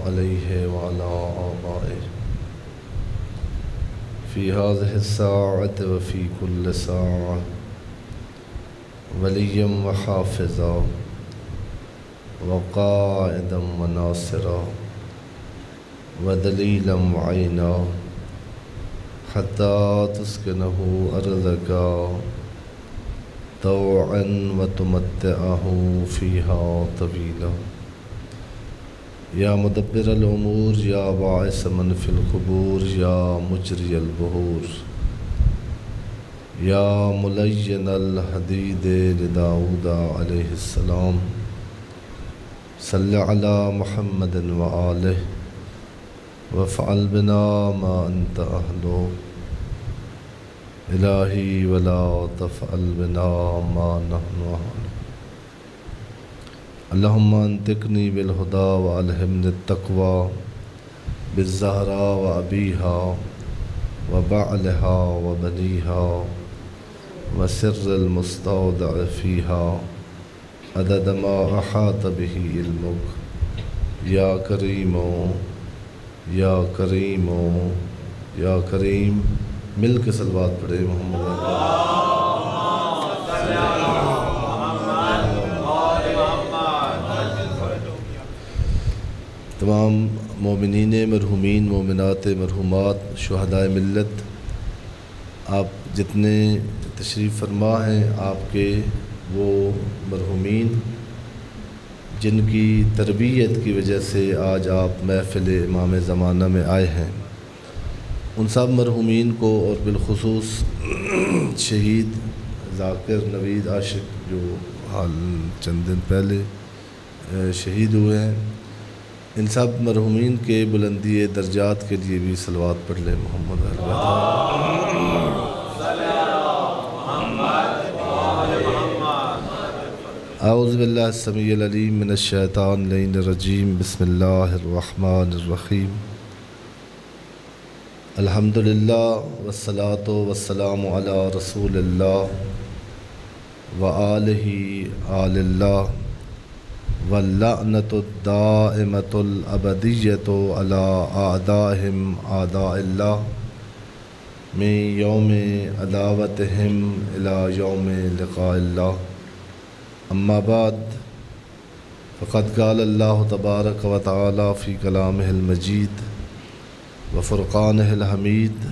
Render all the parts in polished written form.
عليه وعلى آبائه في هذه الساعة وفي كل ساعة وليا وحافظا وقائدا وناصرا ودليلا وعينا حتى تسكنه أرضك طوعا وتمتعه فيها طويلا يا مدبر الأمور يا باعث من في القبور يا مجري البحور يا ملين الحديد لداود عليه السلام صل على محمد وآله وافعل بنا ما أنت أهله إلهي ولا تفعل بنا ما نحن أهله اللهم انطقني بالهدى وألهمني التقوى بالزهراء وأبيها وبعلها وبنيها وسر المستودع فيها عدد ما أحاط به علمك يا كريم یا کریم یا کریم مل کے صلوات پڑھے محمد تمام مومنین مرحومین مومنات مرحومات شہدائے ملت، آپ جتنے تشریف فرما ہیں آپ کے وہ مرحومین جن کی تربیت کی وجہ سے آج آپ محفل امام زمانہ میں آئے ہیں، ان سب مرحومین کو اور بالخصوص شہید ذاکر نوید عاشق جو حال چند دن پہلے شہید ہوئے ہیں، ان سب مرحومین کے بلندی درجات کے لیے بھی صلوات پڑھ لیں محمد اعوذ باللہ السمیع العلیم من الشیطان اللعین الرجیم بسم اللہ الرحمن الرحیم الحمدللہ والصلاة والسلام علی رسول اللہ وآلہ آل اللہ واللعنۃ الدائمۃ الابدیۃ علی اعدائہم اعداء اللہ من یوم عداوتہم الی یوم لقاء اللہ اما بعد فقد قال اللہ تبارک و تعالی فی کلامہ المجید وفرقانہ الحمید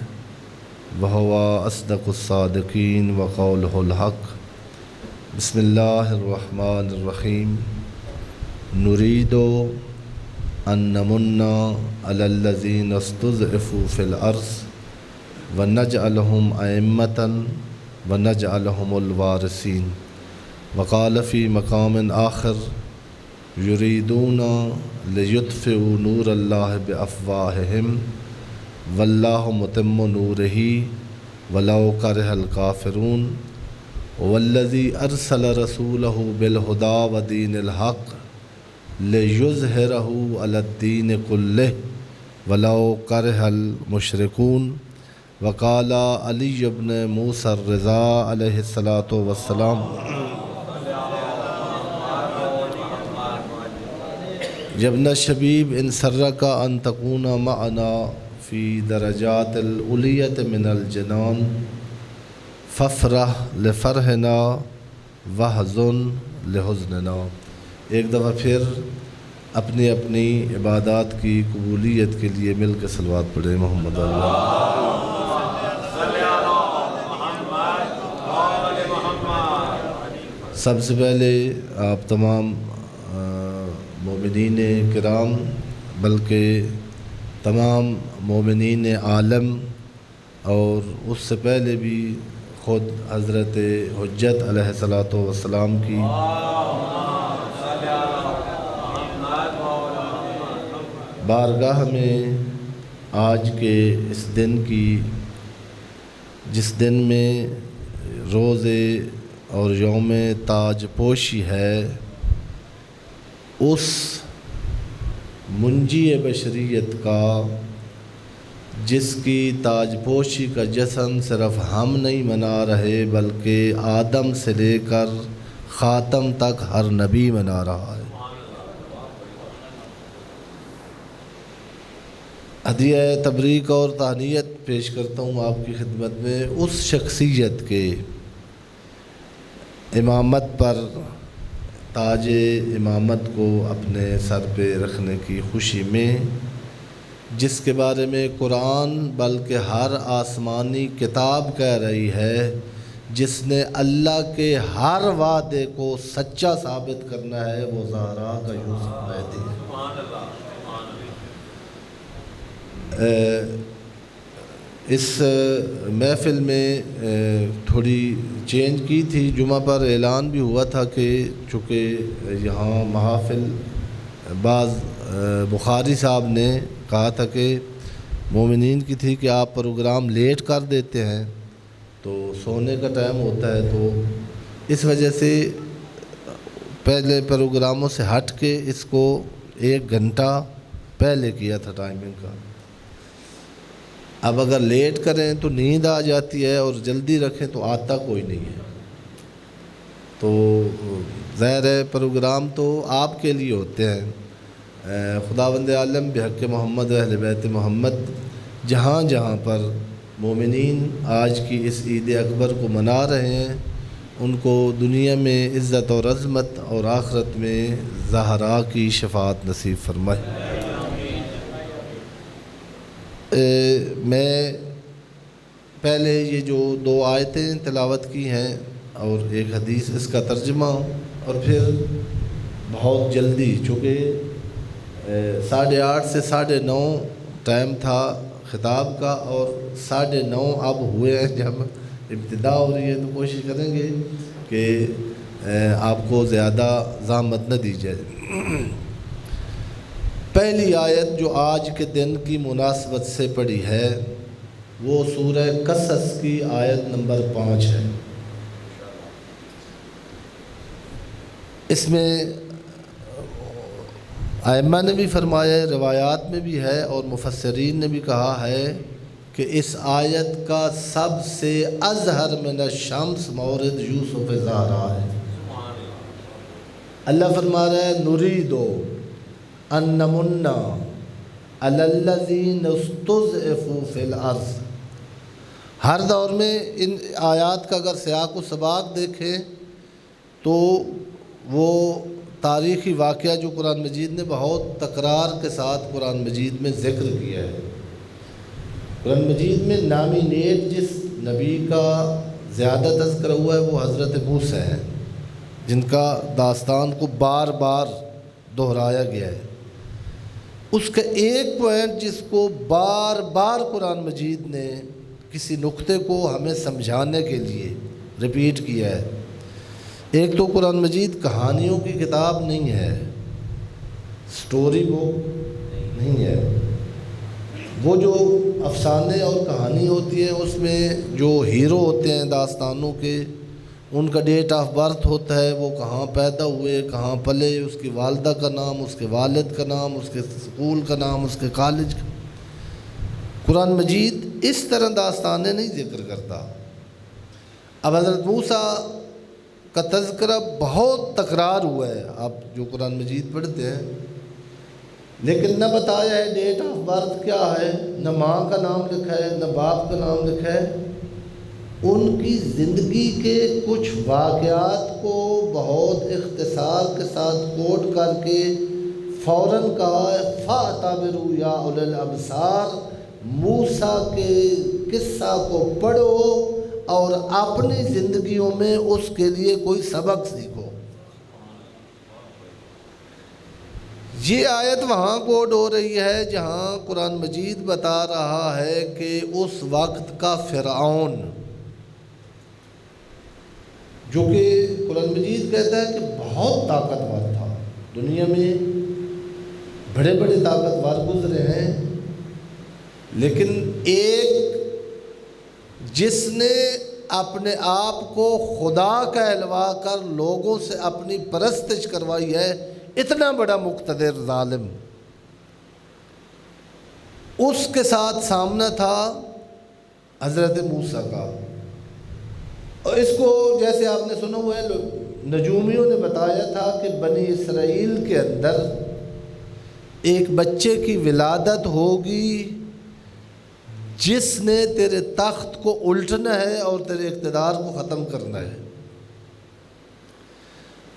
وہو اصدق الصادقین وقولہ الحق بسم اللہ الرحمن الرحیم نرید ان نمن علی الذین استضعفوا فی الارض ونجعلہم ائمۃ ونجعلہم الوارثین وقال فی مقام آخر یریدون لیطفئوا نور اللہ بافواہہم واللہ متم نورہ ولو کرہ الکافرون والذی ارسل رسولہ بالہدی ودین الحق لیظہرہ علی الدین کلہ ولو کرہ المشرکون وقال علی بن موسیٰ الرضا علیہ الصلاۃ والسلام یبن شبیب ان سرک ان تکون معنا فی درجات العلیۃ من الجنان فافرح لفرحنا وحزن لحزننا۔ ایک دفعہ پھر اپنی اپنی عبادات کی قبولیت کے لیے مل کے صلوات پڑھیں محمد اللہ۔ سب سے پہلے آپ تمام مومنین کرام بلکہ تمام مومنین عالم اور اس سے پہلے بھی خود حضرت حجت علیہ الصلاۃ والسلام کی بارگاہ میں آج کے اس دن کی، جس دن میں روزے اور یوم تاج پوشی ہے، اس منجی بشریت کا جس کی تاج پوشی کا جشن صرف ہم نہیں منا رہے بلکہ آدم سے لے کر خاتم تک ہر نبی منا رہا ہے۔ ہدیہ تبریک اور تہنیت پیش کرتا ہوں آپ کی خدمت میں اس شخصیت کے امامت پر تاج امامت کو اپنے سر پہ رکھنے کی خوشی میں، جس کے بارے میں قرآن بلکہ ہر آسمانی کتاب کہہ رہی ہے، جس نے اللہ کے ہر وعدے کو سچا ثابت کرنا ہے، وہ زہرا کا یوسف مہدی ہے۔ اس محفل میں تھوڑی چینج کی تھی، جمعہ پر اعلان بھی ہوا تھا کہ چونکہ یہاں محافل بعض بخاری صاحب نے کہا تھا کہ مومنین کی تھی کہ آپ پروگرام لیٹ کر دیتے ہیں تو سونے کا ٹائم ہوتا ہے، تو اس وجہ سے پہلے پروگراموں سے ہٹ کے اس کو 1 گھنٹہ پہلے کیا تھا ٹائمنگ کا۔ اب اگر لیٹ کریں تو نیند آ جاتی ہے اور جلدی رکھیں تو آتا کوئی نہیں ہے، تو ظاہر ہے پروگرام تو آپ کے لیے ہوتے ہیں۔ خداوند عالم بحق محمد و اہل بیت محمد جہاں جہاں پر مومنین آج کی اس عید اکبر کو منا رہے ہیں، ان کو دنیا میں عزت اور عظمت اور آخرت میں زہرا کی شفاعت نصیب فرمائے۔ میں پہلے یہ جو 2 آیتیں تلاوت کی ہیں اور ایک حدیث، اس کا ترجمہ، اور پھر بہت جلدی چونکہ 8:30 سے 9:30 ٹائم تھا خطاب کا، اور 9:30 اب ہوئے ہیں، جب ابتدا ہو رہی ہے تو کوشش کریں گے کہ آپ کو زیادہ زحمت نہ دی جائے۔ پہلی آیت جو آج کے دن کی مناسبت سے پڑھی ہے وہ سورہ قصص کی آیت نمبر 5 ہے۔ اس میں ائمہ نے بھی فرمایا ہے، روایات میں بھی ہے، اور مفسرین نے بھی کہا ہے کہ اس آیت کا سب سے اظہر من الشمس مورد یوسف زہرا ہے۔ اللہ فرما رہا ہے نریدو ان نمنا علی الذین استضعفوا فی الارض۔ ہر دور میں ان آیات کا اگر سیاق و سباق دیکھیں تو وہ تاریخی واقعہ جو قرآن مجید نے بہت تکرار کے ساتھ قرآن مجید میں ذکر کیا ہے۔ قرآن مجید میں نامینیٹ جس نبی کا زیادہ تذکرہ ہوا ہے وہ حضرت موسیٰ ہیں، جن کا داستان کو بار بار دہرایا گیا ہے۔ اس کا ایک پوائنٹ جس کو بار بار قرآن مجید نے کسی نقطے کو ہمیں سمجھانے کے لیے ریپیٹ کیا ہے، ایک تو قرآن مجید کہانیوں کی کتاب نہیں ہے، سٹوری بک نہیں ہے۔ وہ جو افسانے اور کہانی ہوتی ہے اس میں جو ہیرو ہوتے ہیں داستانوں کے، ان کا ڈیٹ آف برتھ ہوتا ہے، وہ کہاں پیدا ہوئے، کہاں پلے، اس کی والدہ کا نام، اس کے والد کا نام، اس کے اسکول کا نام، اس کے کالج کا۔ قرآن مجید اس طرح داستانیں نہیں ذکر کرتا۔ اب حضرت موسیٰ کا تذکرہ بہت تکرار ہوا ہے، آپ جو قرآن مجید پڑھتے ہیں، لیکن نہ بتایا ہے ڈیٹ آف برتھ کیا ہے، نہ ماں کا نام لکھا ہے، نہ باپ کا نام لکھا ہے۔ ان کی زندگی کے کچھ واقعات کو بہت اختصار کے ساتھ کوٹ کر کے فوراً کہا ہے فَاعْتَبِرُوا يَا أُولِي الْأَبْصَارِ، موسیٰ کے قصہ کو پڑھو اور اپنی زندگیوں میں اس کے لیے کوئی سبق سیکھو۔ یہ آیت وہاں کوٹ ہو رہی ہے جہاں قرآن مجید بتا رہا ہے کہ اس وقت کا فرعون، جو کہ قرآن مجید کہتا ہے کہ بہت طاقتور تھا، دنیا میں بڑے بڑے طاقتور گزرے ہیں، لیکن ایک جس نے اپنے آپ کو خدا کہلوا کر لوگوں سے اپنی پرستش کروائی ہے، اتنا بڑا مقتدر ظالم، اس کے ساتھ سامنا تھا حضرت موسیٰ کا۔ اور اس کو جیسے آپ نے سنا ہوا ہے، نجومیوں نے بتایا تھا کہ بنی اسرائیل کے اندر ایک بچے کی ولادت ہوگی جس نے تیرے تخت کو الٹنا ہے اور تیرے اقتدار کو ختم کرنا ہے۔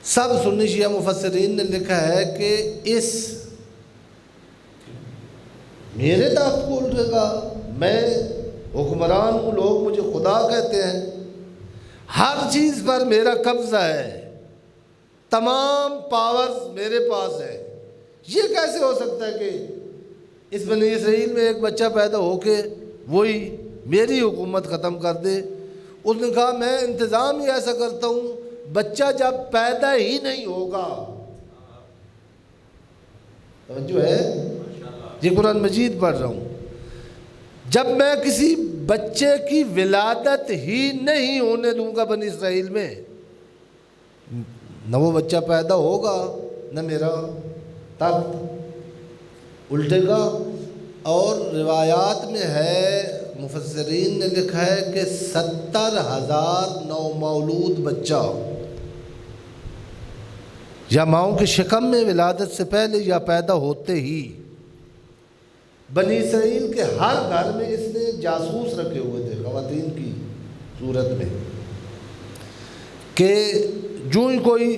سب سنی شیعہ مفسرین نے لکھا ہے کہ اس میرے تخت کو الٹے گا، میں حکمران ہوں، لوگ مجھے خدا کہتے ہیں، ہر چیز پر میرا قبضہ ہے، تمام پاورز میرے پاس ہے، یہ کیسے ہو سکتا ہے کہ اس بنی اسرائیل میں ایک بچہ پیدا ہو کے وہی میری حکومت ختم کر دے؟ اس نے کہا میں انتظام ہی ایسا کرتا ہوں، بچہ جب پیدا ہی نہیں ہوگا، توجہ ہے، یہ قرآن مجید پڑھ رہا ہوں، جب میں کسی بچے کی ولادت ہی نہیں ہونے دوں گا بنی اسرائیل میں، نہ وہ بچہ پیدا ہوگا نہ میرا تخت الٹے گا۔ اور روایات میں ہے، مفسرین نے لکھا ہے کہ 70,000 نومولود بچہ یا ماؤں کے شکم میں ولادت سے پہلے یا پیدا ہوتے ہی بنی اسرائیل کے ہر گھر میں اس نے جاسوس رکھے ہوئے تھے خواتین کی صورت میں، کہ جو ہی کوئی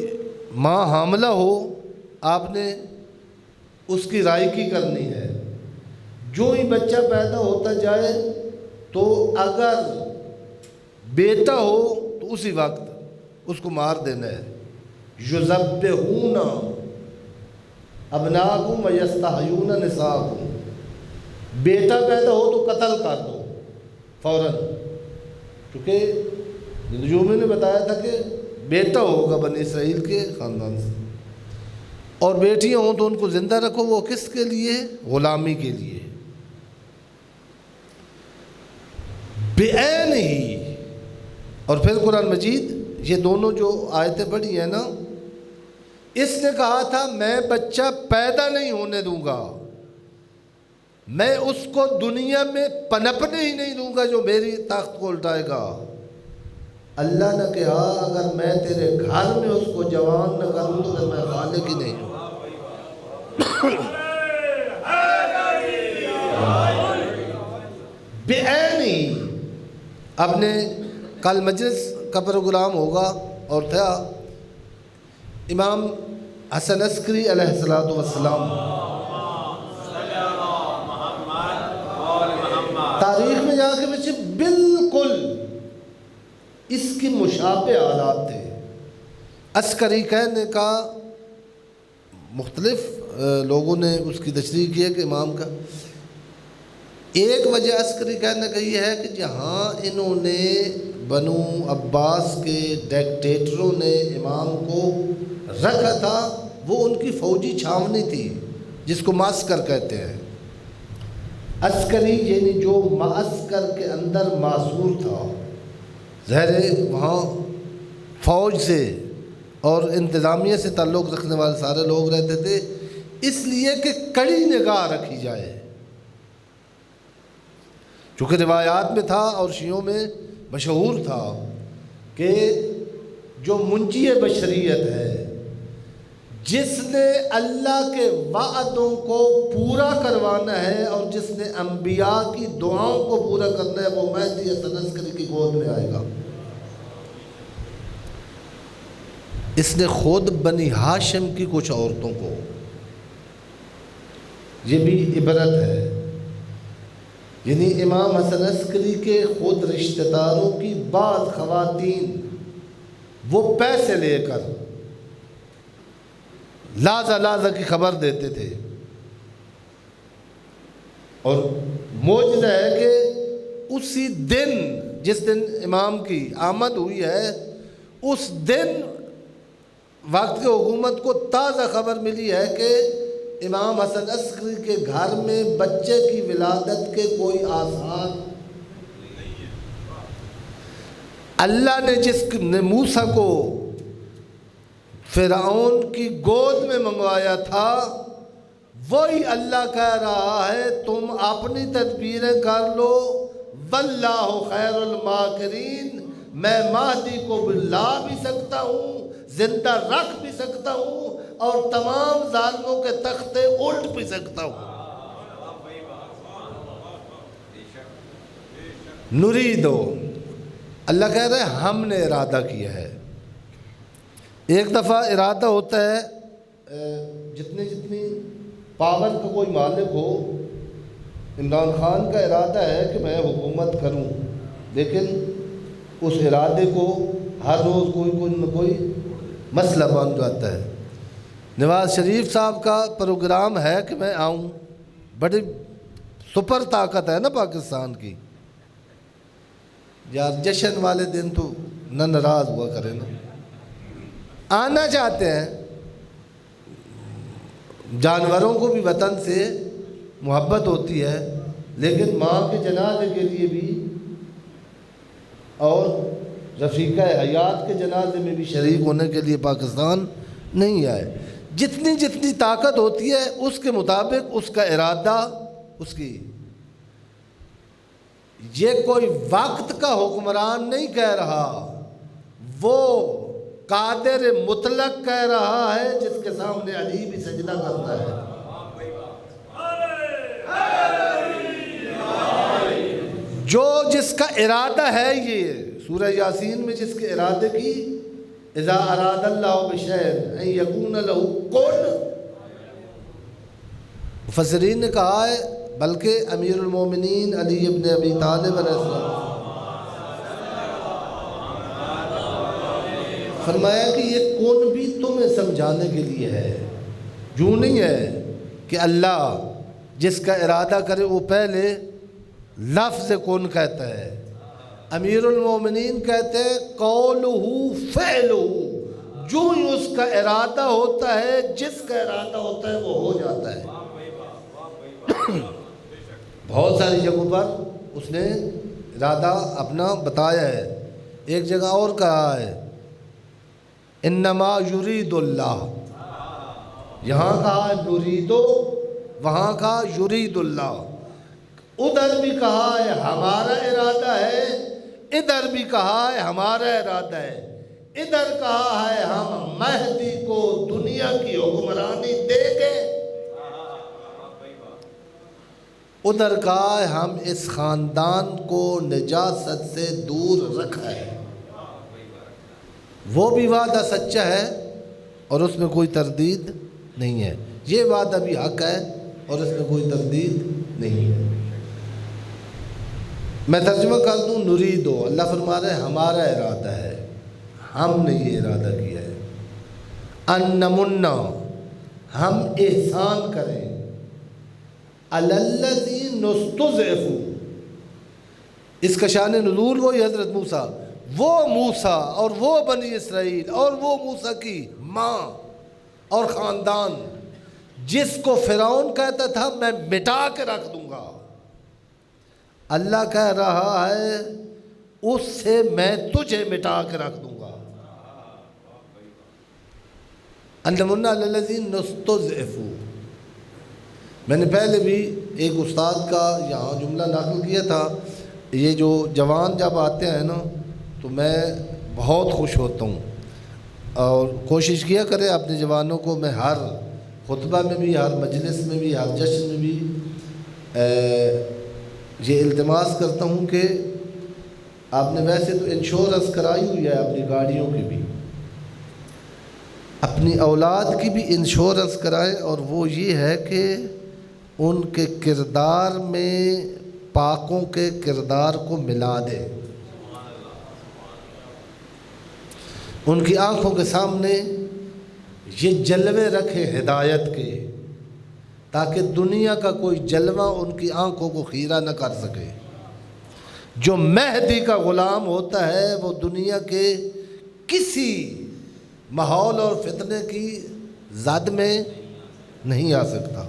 ماں حاملہ ہو آپ نے اس کی رائیکی کرنی ہے، جو ہی بچہ پیدا ہوتا جائے تو اگر بیٹا ہو تو اسی وقت اس کو مار دینا ہے۔ یذبحون ابناءکم ویستحیون نساءکم، بیٹا پیدا ہو تو قتل کر دو فوراً، کیونکہ نجومی نے بتایا تھا کہ بیٹا ہوگا بنی اسرائیل کے خاندان سے، اور بیٹیاں ہوں تو ان کو زندہ رکھو، وہ کس کے لیے؟ غلامی کے لیے۔ بعین ہی، اور پھر قرآن مجید یہ دونوں جو آیتیں پڑھی ہیں نا، اس نے کہا تھا میں بچہ پیدا نہیں ہونے دوں گا، میں اس کو دنیا میں پنپنے ہی نہیں دوں گا جو میری تخت کو الٹائے گا۔ اللہ نے کہا اگر میں تیرے گھر میں اس کو جوان نہ کروں تو پھر میں خالق ہی نہیں ہوں۔ بعین ہی، اب نے کل مجلس کا پروگرام ہوگا اور تھا امام حسن عسکری علیہ السلام، تاریخ میں جا کے بچے بالکل اس کی مشابہ حالات تھے۔ عسکری کہنے کا مختلف لوگوں نے اس کی تشریح کی ہے کہ امام کا ایک وجہ عسکری کہنے کا یہ ہے کہ جہاں انہوں نے بنو عباس کے ڈکٹیٹروں نے امام کو رکھا تھا وہ ان کی فوجی چھاونی تھی جس کو معسکر کہتے ہیں۔ عسکری یعنی جو معسکر کے اندر معصور تھا، ظاہر وہاں فوج سے اور انتظامیہ سے تعلق رکھنے والے سارے لوگ رہتے تھے، اس لیے کہ کڑی نگاہ رکھی جائے، چونکہ روایات میں تھا اور شیعوں میں مشہور تھا کہ جو منجی بشریت ہے، جس نے اللہ کے وعدوں کو پورا کروانا ہے اور جس نے انبیاء کی دعاؤں کو پورا کرنا ہے، وہ مہدی حسن عسکری کی گود میں آئے گا۔ اس نے خود بنی ہاشم کی کچھ عورتوں کو، یہ بھی عبرت ہے، یعنی امام حسن عسکری کے خود رشتہ داروں کی بعض خواتین وہ پیسے لے کر لازہ کی خبر دیتے تھے، اور معجزہ ہے کہ اسی دن جس دن امام کی آمد ہوئی ہے، اس دن وقت کی حکومت کو تازہ خبر ملی ہے کہ امام حسن عسکری کے گھر میں بچے کی ولادت کے کوئی آثار۔ اللہ نے جس نے موسیٰ کو فرعون کی گود میں منگوایا تھا، وہی اللہ کہہ رہا ہے تم اپنی تدبیریں کر لو، واللہ خیر الماکرین، میں مہدی کو لا بھی سکتا ہوں، زندہ رکھ بھی سکتا ہوں، اور تمام ظالموں کے تختے الٹ بھی سکتا ہوں۔ نریدو، اللہ کہہ رہے ہیں ہم نے ارادہ کیا ہے۔ ایک دفعہ ارادہ ہوتا ہے، جتنی پاور کا کوئی مالک ہو، عمران خان کا ارادہ ہے کہ میں حکومت کروں، لیکن اس ارادے کو ہر روز کوئی نہ کوئی مسئلہ بن جاتا ہے۔ نواز شریف صاحب کا پروگرام ہے کہ میں آؤں، بڑی سپر طاقت ہے نا پاکستان کی، یار جشن والے دن تو نہ ناراض ہوا کرے نا، آنا چاہتے ہیں۔ جانوروں کو بھی وطن سے محبت ہوتی ہے، لیکن ماں کے جنازے کے لیے بھی اور رفیقہ حیات کے جنازے میں بھی شریک ہونے کے لیے پاکستان نہیں آئے۔ جتنی طاقت ہوتی ہے اس کے مطابق اس کا ارادہ، اس کی، یہ کوئی وقت کا حکمران نہیں کہہ رہا، وہ قادر مطلق کہہ رہا ہے جس کے سامنے علی بھی سجدہ کرتا ہے۔ جو جس کا ارادہ ہے، یہ سورہ یاسین میں جس کے ارادے کی، اذا اراد اللہ بشیء ان یکون لہ کن، مفسرین نے کہا ہے بلکہ امیر المومنین علی ابن ابی طالب علیہ السلام فرمایا کہ یہ کون بھی تمہیں سمجھانے کے لیے ہے، یوں نہیں ہے کہ اللہ جس کا ارادہ کرے وہ پہلے لفظ کون کہتا ہے۔ امیر المومنین کہتے ہیں قولہ فعلہ، جو ہی اس کا ارادہ ہوتا ہے، جس کا ارادہ ہوتا ہے وہ ہو جاتا ہے۔ بہت ساری جگہوں پر اس نے ارادہ اپنا بتایا ہے، ایک جگہ اور کہا ہے انما یرید اللہ، یہاں کہا ہے یریدو، وہاں کہا یرید اللہ، ادھر بھی کہا ہے ہمارا ارادہ ہے، ادھر بھی کہا ہے ہمارا ارادہ ہے، ادھر کہا ہے ہم مہدی کو دنیا کی حکمرانی دے گے، ادھر کہا ہے ہم اس خاندان کو نجاست سے دور رکھا ہے۔ وہ بھی وعدہ سچا ہے اور اس میں کوئی تردید نہیں ہے، یہ وعدہ بھی حق ہے اور اس میں کوئی تردید نہیں ہے۔ میں ترجمہ کر دوں، نریدو، اللہ فرما رہے ہیں ہمارا ارادہ ہے، ہم نے یہ ارادہ کیا ہے، ان نمنا، ہم احسان کریں، علی الذی نستضعف، اس کا شان نزول وہی حضرت موسیٰ، وہ موسیٰ اور وہ بنی اسرائیل اور وہ موسیٰ کی ماں اور خاندان جس کو فرعون کہتا تھا میں مٹا کے رکھ دوں گا، اللہ کہہ رہا ہے اس سے میں تجھے مٹا کے رکھ دوں گا۔ انمنا علی الذی نستضعف، میں نے پہلے بھی ایک استاد کا یہاں جملہ نقل کیا تھا، یہ جو جوان جب آتے ہیں نا تو میں بہت خوش ہوتا ہوں، اور کوشش کیا کرے اپنے جوانوں کو میں ہر خطبہ میں بھی، ہر مجلس میں بھی، ہر جشن میں بھی یہ التماس کرتا ہوں کہ آپ نے ویسے تو انشورنس کرائی ہوئی ہے اپنی گاڑیوں کی بھی، اپنی اولاد کی بھی انشورنس کرائیں، اور وہ یہ ہے کہ ان کے کردار میں پاکوں کے کردار کو ملا دے، ان کی آنکھوں کے سامنے یہ جلوے رکھے ہدایت کے، تاکہ دنیا کا کوئی جلوہ ان کی آنکھوں کو خیرہ نہ کر سکے۔ جو مہدی کا غلام ہوتا ہے وہ دنیا کے کسی ماحول اور فتنے کی زد میں نہیں آ سکتا۔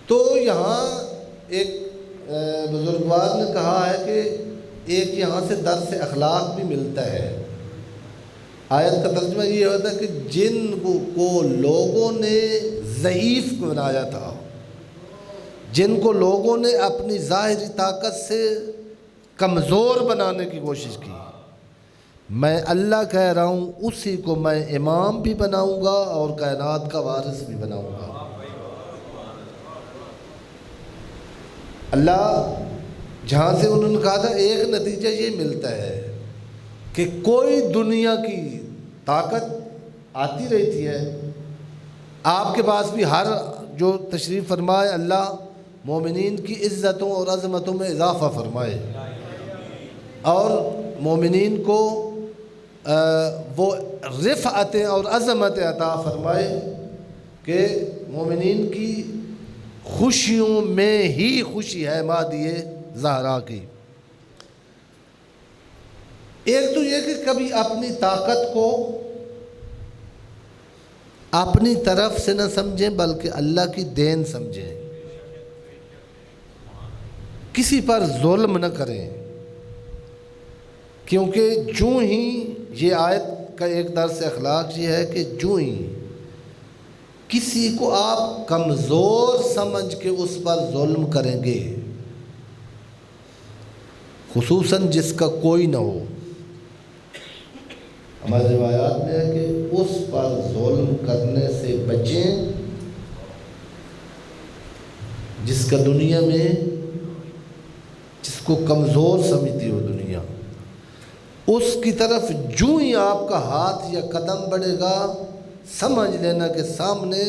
تو یہاں ایک بزرگوار نے کہا ہے کہ ایک یہاں سے درس اخلاق بھی ملتا ہے۔ آیت کا ترجمہ یہ ہوتا ہے کہ جن کو لوگوں نے ضعیف بنایا تھا، جن کو لوگوں نے اپنی ظاہری طاقت سے کمزور بنانے کی کوشش کی، میں اللہ کہہ رہا ہوں اسی کو میں امام بھی بناؤں گا اور کائنات کا وارث بھی بناؤں گا۔ اللہ جہاں سے انہوں نے کہا تھا ایک نتیجہ یہ ملتا ہے کہ کوئی دنیا کی طاقت آتی رہتی ہے، آپ کے پاس بھی ہر جو تشریف فرمائے اللہ مومنین کی عزتوں اور عظمتوں میں اضافہ فرمائے اور مومنین کو وہ رفعتیں اور عظمتیں عطا فرمائے کہ مومنین کی خوشیوں میں ہی خوشی ہے مادی زہرا کی۔ ایک تو یہ کہ کبھی اپنی طاقت کو اپنی طرف سے نہ سمجھیں بلکہ اللہ کی دین سمجھیں، کسی پر ظلم نہ کریں، کیونکہ جو ہی یہ آیت کا ایک درس اخلاق یہ ہے کہ جو ہی کسی کو آپ کمزور سمجھ کے اس پر ظلم کریں گے، خصوصاً جس کا کوئی نہ ہو، ہمارے روایات میں ہے کہ اس پر ظلم کرنے سے بچیں جس کا دنیا میں جس کو کمزور سمجھتی ہو دنیا، اس کی طرف جو ہی آپ کا ہاتھ یا قدم بڑھے گا سمجھ لینا کہ سامنے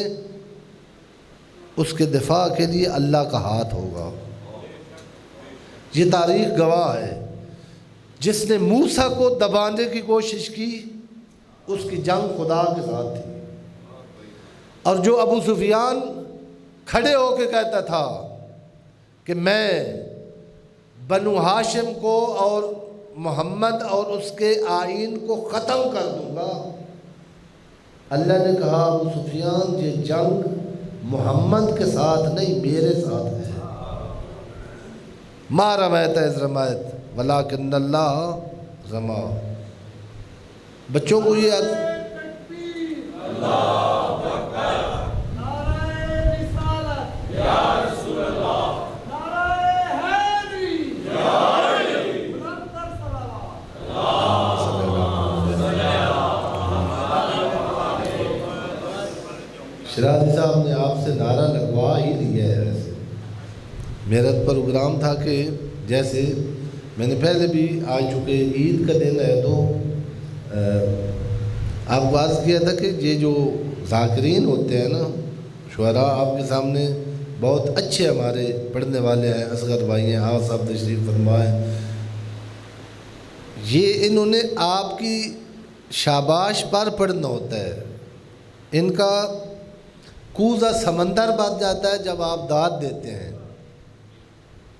اس کے دفاع کے لیے اللہ کا ہاتھ ہوگا۔ یہ تاریخ گواہ ہے، جس نے موسیٰ کو دبانے کی کوشش کی اس کی جنگ خدا کے ساتھ تھی، اور جو ابو سفیان کھڑے ہو کے کہتا تھا کہ میں بنو ہاشم کو اور محمد اور اس کے آئین کو ختم کر دوں گا، اللہ نے کہا ابو سفیان یہ جنگ محمد کے ساتھ نہیں میرے ساتھ ہے، ما رمیت اذ رمیت ولکن اللہ رما۔ بچوں کو یہ شرازی صاحب نے آپ سے نعرہ لگوا ہی لیا ہے۔ ویسے میرا پروگرام تھا کہ جیسے میں نے پہلے بھی آ چکے عید کا دن ہے تو آپ واضح کیا تھا کہ یہ جو ذاکرین ہوتے ہیں نا شعراء آپ کے سامنے بہت اچھے ہمارے پڑھنے والے ہیں، اصغر بھائی ہیں، آپ صاحب تشریف فرمائے، یہ انہوں نے آپ کی شاباش پر پڑھنا ہوتا ہے، ان کا کوزہ سمندر بن جاتا ہے جب آپ داد دیتے ہیں،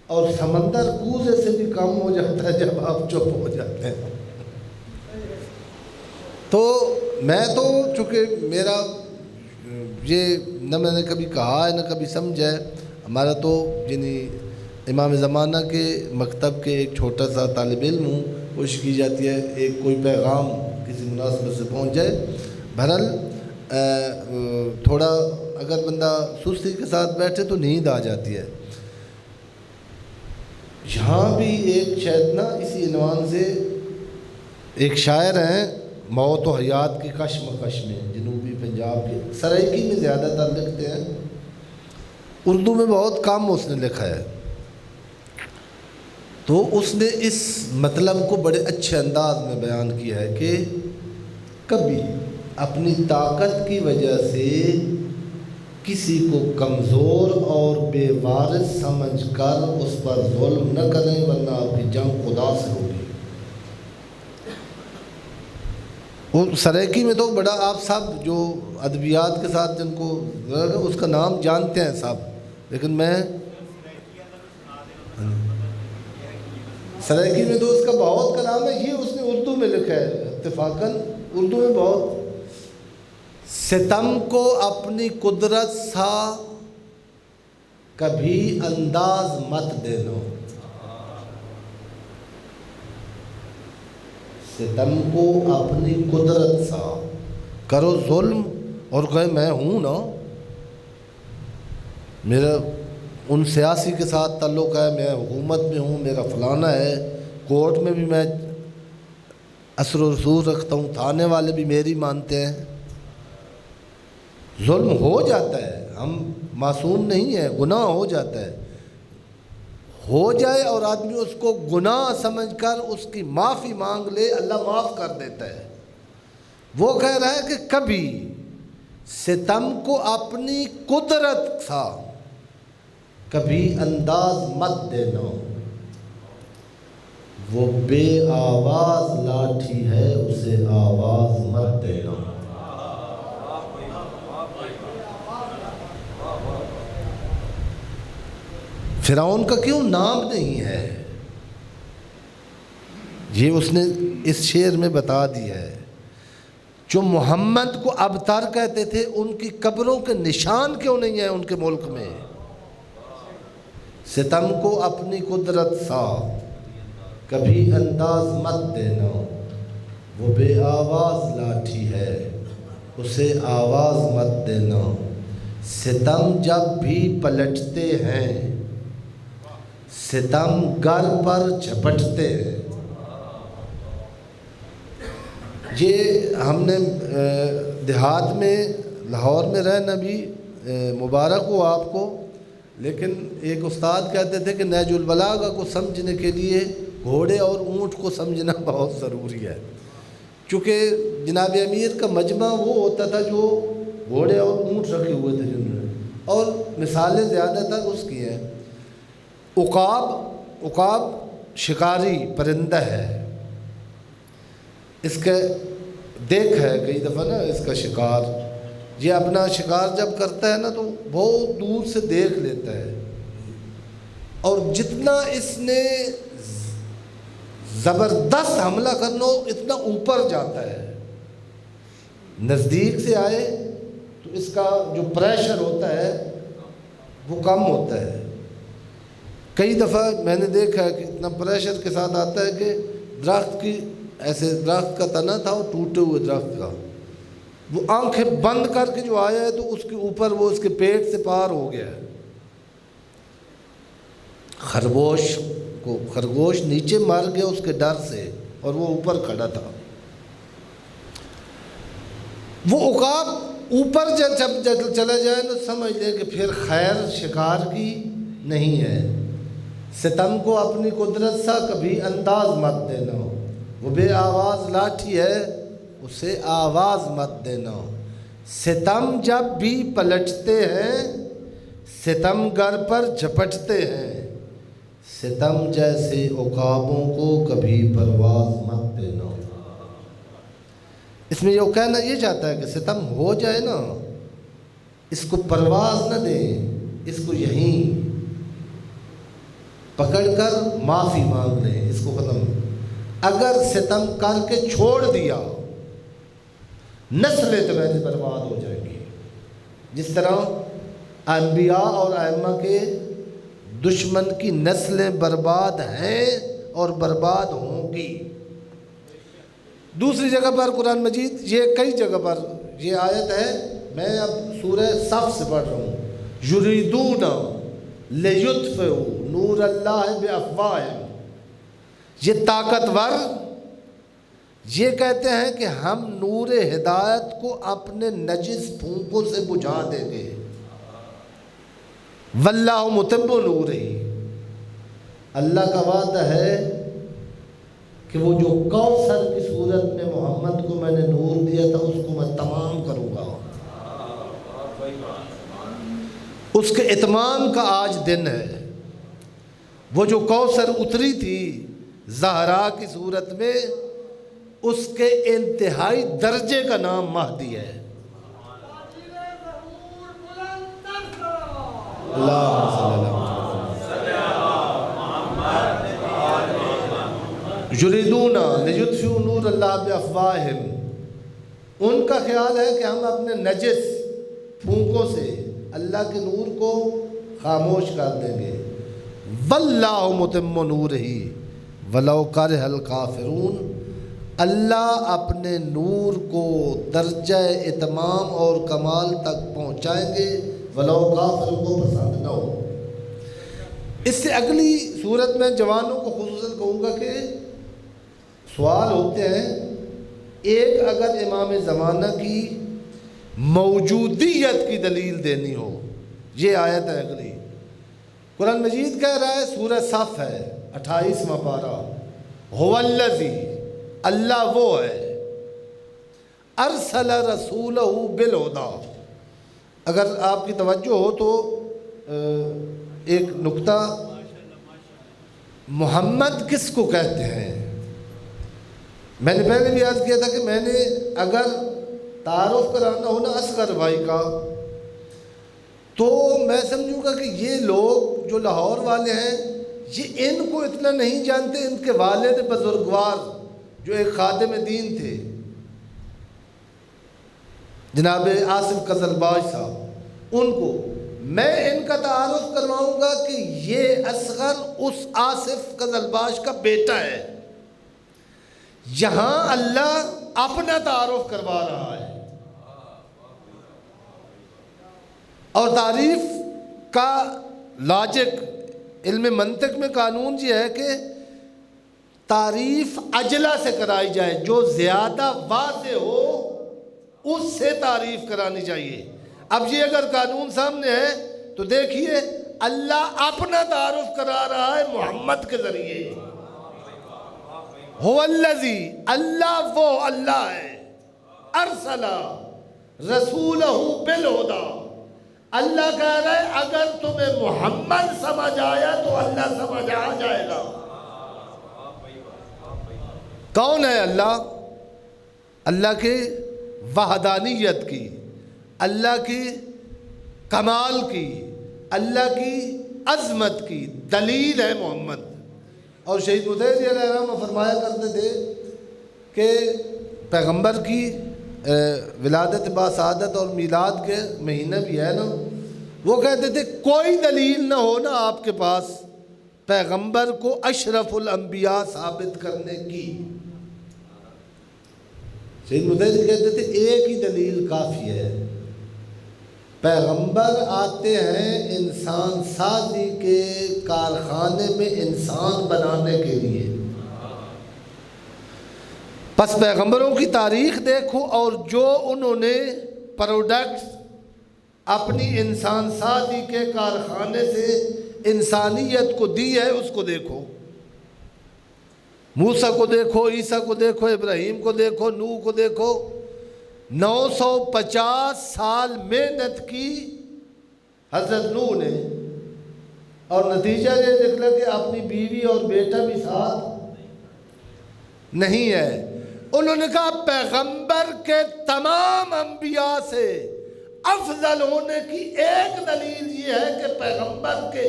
اور سمندر کوزے سے بھی کم ہو جاتا ہے جب آپ چپ ہو جاتے ہیں۔ تو میں تو چونکہ میرا یہ نہ میں نے کبھی کہا ہے نہ کبھی سمجھا ہے، ہمارا تو یعنی امام زمانہ کے مکتب کے ایک چھوٹا سا طالب علم ہوں، کوشش کی جاتی ہے ایک کوئی پیغام کسی مناسبت سے پہنچ جائے۔ بہرحال تھوڑا اگر بندہ سستی کے ساتھ بیٹھے تو نیند آ جاتی ہے۔ یہاں بھی ایک شاید نا اسی عنوان سے ایک شاعر ہیں موت و حیات کی کشمکش میں، جنوبی پنجاب کے سرائکی میں زیادہ تر لکھتے ہیں، اردو میں بہت کم اس نے لکھا ہے، تو اس نے اس مطلب کو بڑے اچھے انداز میں بیان کیا ہے کہ کبھی اپنی طاقت کی وجہ سے کسی کو کمزور اور بے وارث سمجھ کر اس پر ظلم نہ کریں ورنہ آپ کی جنگ خدا سے ہوگی۔ وہ سرائکی میں تو بڑا آپ صاحب جو ادبیات کے ساتھ جن کو اس کا نام جانتے ہیں صاحب، لیکن میں سرائکی میں تو اس کا بہت کلام ہے، یہ اس نے اردو میں لکھا ہے اتفاقاً، اردو میں بہت ستم کو اپنی قدرت سا کبھی انداز مت دینا، ستم کو اپنی قدرت سا کرو ظلم اور کہے میں ہوں نا، میرا ان سیاسی کے ساتھ تعلق ہے، میں حکومت میں ہوں، میرا فلانا ہے، کورٹ میں بھی میں اثر و رسوخ رکھتا ہوں، تھانے والے بھی میری مانتے ہیں۔ ظلم ہو جاتا ہے، ہم معصوم نہیں ہیں، گناہ ہو جاتا ہے، ہو جائے اور آدمی اس کو گناہ سمجھ کر اس کی معافی مانگ لے، اللہ معاف کر دیتا ہے۔ وہ کہہ رہا ہے کہ کبھی ستم کو اپنی قدرت تھا، کبھی انداز مت دینا، وہ بے آواز لاٹھی ہے اسے آواز مت دینا۔ فرعون کا کیوں نام نہیں ہے، یہ اس نے اس شعر میں بتا دیا ہے۔ جو محمد کو ابتر کہتے تھے، ان کی قبروں کے نشان کیوں نہیں ہیں ان کے ملک میں؟ ستم کو اپنی قدرت سا، کبھی انداز مت دینا، وہ بے آواز لاٹھی ہے اسے آواز مت دینا۔ ستم جب بھی پلٹتے ہیں، ستم گر پر جھپٹتے ہیں۔ یہ ہم نے دیہات میں لاہور میں رہنا بھی مبارک ہو آپ کو، لیکن ایک استاد کہتے تھے کہ نہج البلاغہ کو سمجھنے کے لیے گھوڑے اور اونٹ کو سمجھنا بہت ضروری ہے، چونکہ جناب امیر کا مجمع وہ ہوتا تھا جو گھوڑے اور اونٹ رکھے ہوئے تھے جنہوں نے، اور مثالیں زیادہ تر اس کی ہیں۔ عقاب شکاری پرندہ ہے، اس کا دیکھ ہے کئی دفعہ نا، اس کا شکار، یہ اپنا شکار جب کرتا ہے نا تو بہت دور سے دیکھ لیتا ہے، اور جتنا اس نے زبردست حملہ کرنا ہو اتنا اوپر جاتا ہے۔ نزدیک سے آئے تو اس کا جو پریشر ہوتا ہے وہ کم ہوتا ہے۔ کئی دفعہ میں نے دیکھا ہے کہ اتنا پریشر کے ساتھ آتا ہے کہ درخت کی ایسے درخت کا تنا تھا، وہ ٹوٹے ہوئے درخت کا، وہ آنکھیں بند کر کے جو آیا ہے تو اس کے اوپر وہ اس کے پیٹ سے پار ہو گیا ہے۔ خرگوش نیچے مر گیا اس کے ڈر سے، اور وہ اوپر کھڑا تھا۔ وہ عقاب اوپر جب چلا جائے تو سمجھ لیں کہ پھر خیر شکار کی نہیں ہے۔ ستم کو اپنی قدرت سا کبھی انداز مت دینا، وہ بے آواز لاٹھی ہے اسے آواز مت دینا۔ ستم جب بھی پلٹتے ہیں، ستم گر پر جھپٹتے ہیں، ستم جیسے عقابوں کو کبھی پرواز مت دینا۔ اس میں یہ کہنا یہ چاہتا ہے کہ ستم ہو جائے نا، اس کو پرواز نہ دیں، اس کو یہیں پکڑ کر معافی مانگ لیں، اس کو ختم۔ اگر ستم کر کے چھوڑ دیا، نسلیں تمہاری برباد ہو جائیں گی، جس طرح انبیاء اور ائمہ کے دشمن کی نسلیں برباد ہیں اور برباد ہوں گی۔ دوسری جگہ پر قرآن مجید یہ کئی جگہ پر یہ آیت ہے، میں اب سورہ صف سے پڑھ رہا ہوں، یریدون لیطفئوا نور اللہ بافواہہم۔ یہ طاقتور یہ کہتے ہیں کہ ہم نور ہدایت کو اپنے نجس پھونکوں سے بجھا دیں گے۔ واللہ متم نورہ، اللہ کا وعدہ ہے کہ وہ جو کوثر کی صورت میں محمد کو میں نے نور دیا تھا اس کو میں تمام کروں گا۔ اس کے اتمام کا آج دن ہے۔ وہ جو کوثر اتری تھی زہرا کی صورت میں، اس کے انتہائی درجے کا نام مہدی ہے۔ اللہم صلی اللہ یریدون لیطفئوا نور اللہ بافواہہم، ان کا خیال ہے کہ ہم اپنے نجس پھونکوں سے اللہ کے نور کو خاموش کر دیں گے۔ واللہ متم نورہ ولو کرہ الکافرون، اللہ اپنے نور کو درجہ اتمام اور کمال تک پہنچائیں گے، ولو کافروں کو پسند نہ ہو۔ اس سے اگلی صورت میں جوانوں کو خصوصاً کہوں گا کہ سوال ہوتے ہیں ایک اگر امام زمانہ کی موجودیت کی دلیل دینی ہو، یہ آیت ہے اگلی۔ قرآن مجید کہہ رہا ہے، سورہ صف ہے 28واں پارہ، هو الذی، اللہ وہ ہے، ارسل رسولہ بالہدی۔ اگر آپ کی توجہ ہو تو ایک نکتہ، محمد کس کو کہتے ہیں؟ میں نے پہلے بھی عرض کیا تھا کہ میں نے اگر تعارف کرانا ہو نا اصغر بھائی کا، تو میں سمجھوں گا کہ یہ لوگ جو لاہور والے ہیں یہ ان کو اتنا نہیں جانتے۔ ان کے والد بزرگوار جو ایک خادم دین تھے، جناب آصف قزلباش صاحب، ان کو میں ان کا تعارف کرواؤں گا کہ یہ اصغر اس آصف قزلباش کا بیٹا ہے۔ یہاں اللہ اپنا تعارف کروا رہا ہے، اور تعریف کا لاجک علم منطق میں قانون یہ ہے کہ تعریف اجلا سے کرائی جائے، جو زیادہ واضح ہو اس سے تعریف کرانی چاہیے۔ اب یہ اگر قانون سامنے ہے تو دیکھیے اللہ اپنا تعارف کرا رہا ہے محمد کے ذریعے۔ هو الذی، اللہ وہ اللہ ہے، ارسل رسولہ بالہدی، اللہ کہہ رہا ہے اگر تمہیں محمد سمجھ آیا تو اللہ سمجھ آ جائے گا۔ کون ہے اللہ؟ اللہ کی وحدانیت کی، اللہ کی کمال کی، اللہ کی عظمت کی دلیل ہے محمد۔ اور شہید متحری علیہ السلام فرمایا کرتے تھے کہ پیغمبر کی ولادت باسعادت اور میلاد کے مہینہ بھی ہے نا، وہ کہتے تھے کوئی دلیل نہ ہو نا آپ کے پاس پیغمبر کو اشرف الانبیاء ثابت کرنے کی۔ شہید متحری کہتے تھے ایک ہی دلیل کافی ہے، پیغمبر آتے ہیں انسان سازی کے کارخانے میں انسان بنانے کے لیے۔ پس پیغمبروں کی تاریخ دیکھو اور جو انہوں نے پروڈکٹس اپنی انسان سازی کے کارخانے سے انسانیت کو دی ہے اس کو دیکھو۔ موسیٰ کو دیکھو، عیسیٰ کو دیکھو، ابراہیم کو دیکھو، نوح کو دیکھو۔ 950 سال محنت کی حضرت نوح نے، اور نتیجہ یہ نکلا کہ اپنی بیوی اور بیٹا بھی ساتھ نہیں ہے۔ انہوں نے کہا پیغمبر کے تمام انبیاء سے افضل ہونے کی ایک دلیل یہ ہے کہ پیغمبر کے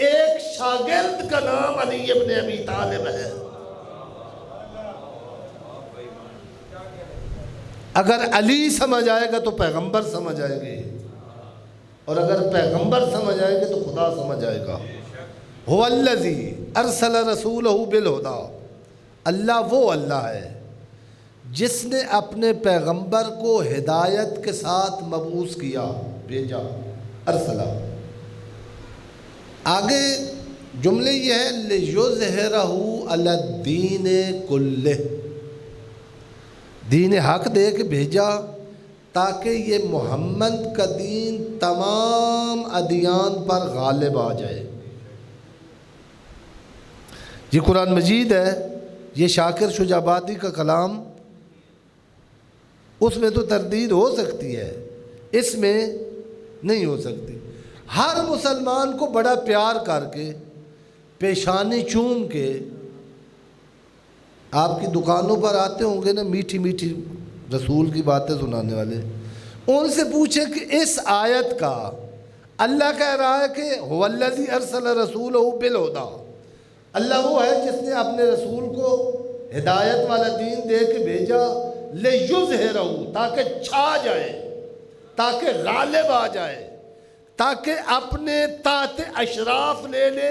ایک شاگرد کا نام علی ابن ابی طالب ہے۔ اگر علی سمجھ آئے گا تو پیغمبر سمجھ آئے گے، اور اگر پیغمبر سمجھ آئے گے تو خدا سمجھ آئے گا۔ هو الذی ارسل رسولہ بالہدی، اللہ وہ اللہ ہے جس نے اپنے پیغمبر کو ہدایت کے ساتھ مبعوث کیا، بھیجا، ارسلہ۔ آگے جملے یہ ہے لیظہرہ علی الدین کلہ، دین حق دے کے بھیجا تاکہ یہ محمد کا دین تمام ادیان پر غالب آ جائے۔ یہ قرآن مجید ہے، یہ شاکر شجابادی کا کلام، اس میں تو تردید ہو سکتی ہے، اس میں نہیں ہو سکتی۔ ہر مسلمان کو بڑا پیار کر کے، پیشانی چوم کے، آپ کی دکانوں پر آتے ہوں گے نا میٹھی میٹھی رسول کی باتیں سنانے والے، ان سے پوچھیں کہ اس آیت کا اللہ کہہ رہا ہے کہ هو الذی ارسل رسولہ بالہدی، اللہ وہ ہے جس نے اپنے رسول کو ہدایت والا دین دے کے بھیجا، لیظہرہ، تاکہ چھا جائے، تاکہ غالب آ جائے، تاکہ اپنے تحت اشراف لے لے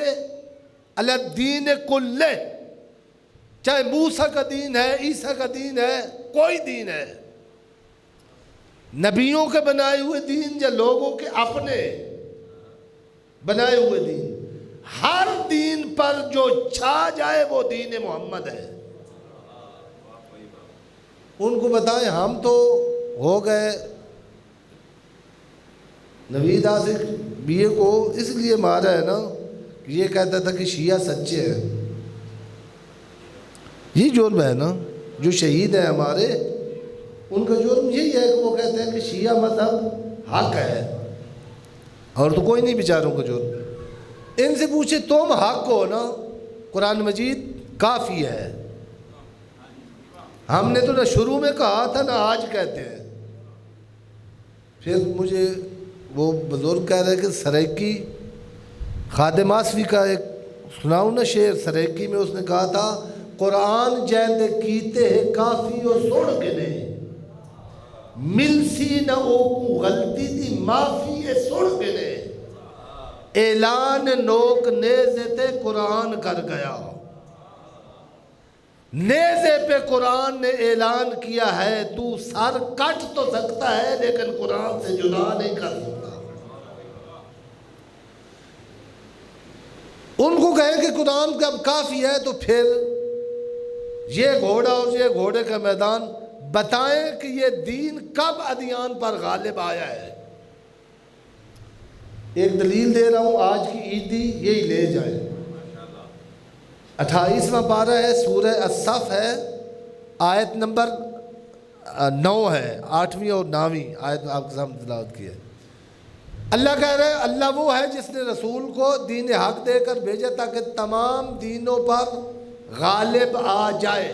علی الدین کلہ، چاہے موسیٰ کا دین ہے، عیسیٰ کا دین ہے، کوئی دین ہے، نبیوں کے بنائے ہوئے دین یا لوگوں کے اپنے بنائے ہوئے دین، ہر دین پر جو چھا جائے وہ دین محمد ہے۔ ان کو بتائیں ہم تو ہو گئے نوید آصف بی اے کو اس لیے مارا ہے نا کہ یہ کہتا تھا کہ شیعہ سچے ہیں. یہ جرم ہے نا, جو شہید ہیں ہمارے ان کا جرم یہی ہے کہ وہ کہتے ہیں کہ شیعہ مذہب حق ہے, اور تو کوئی نہیں بیچاروں کا جرم. ان سے پوچھے تم حق ہو نا, قرآن مجید کافی ہے. ہم نے تو نہ شروع میں کہا تھا نہ آج کہتے ہیں. پھر مجھے وہ بزرگ کہہ رہے کہ سریکی خادم آصفی کا ایک سناؤں نا شعر, سریکی میں اس نے کہا تھا قرآن جیندے کیتے ہیں کافی اور سوڑ کے نے مل سی نہ اوکو غلطی دی معافی ہے سوڑ کے نے اعلان نوک نیزے تے قرآن کر گیا. نیزے پہ قرآن نے اعلان کیا ہے تو سر کٹ تو سکتا ہے لیکن قرآن سے جدا نہیں کر سکتا. ان کو کہیں کہ قرآن جب کافی ہے تو پھر یہ گھوڑا اور یہ گھوڑے کا میدان بتائیں کہ یہ دین کب ادیان پر غالب آیا ہے. ایک دلیل دے رہا ہوں, آج کی عیدی یہی لے جائیں. 28واں پارہ ہے, سورہ الصف ہے, آیت نمبر 9 ہے, 8ویں اور 9ویں آیت آپ کے سامنے تلاوت کی ہے. اللہ کہہ رہے ہیں اللہ وہ ہے جس نے رسول کو دین حق دے کر بھیجا تاکہ تمام دینوں پر غالب آ جائے.